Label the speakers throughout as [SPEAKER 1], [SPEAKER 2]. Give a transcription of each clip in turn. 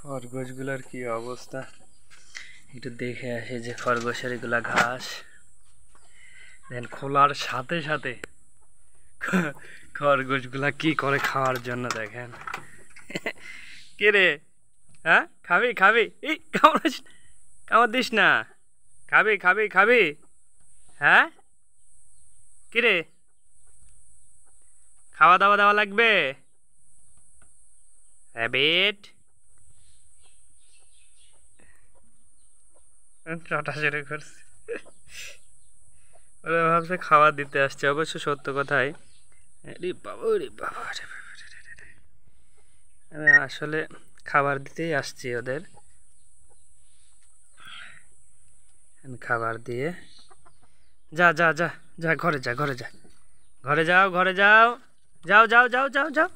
[SPEAKER 1] খরগোশগুলোর কি অবস্থা একটু দেখে আসে যে খরগোশের এগুলা ঘাস দেন খোলার সাথে সাথে খরগোশগুলা কি করে খাওয়ার জন্য দেখেন। কে রে? হ্যাঁ খাবি খাবি? এই কামড় দিস না। খাবি খাবি খাবি? হ্যাঁ কি রে, খাওয়া দাওয়া দেওয়া লাগবে? হ্যাবিট চটা শুরু করছে। ওরা ভাবছে খাবার দিতে আসছে, অবশ্য সত্য কথাই। রে বাবা রে বাবা রে বাবা রে রে রে। আমি আসলে খাবার দিতেই আসছি ওদের। খাবার দিয়ে যা যা যা যা ঘরে যা ঘরে যা ঘরে যাও ঘরে যাও যাও যাও যাও যাও যাও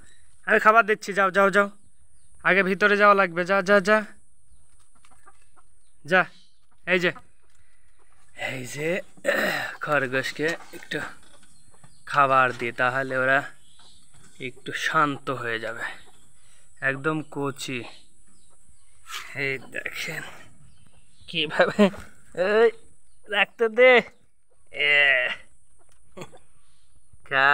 [SPEAKER 1] আমি খাবার দিচ্ছি, যাও যাও যাও। আগে ভিতরে যাওয়া লাগবে, যা যা যা যা। এই যে এই যে খরগোশকে একটু খাবার দিই, তাহলে ওরা একটু শান্ত হয়ে যাবে। একদম কচি, এই দেখেন কিভাবে। এই রাখতে দে, খা।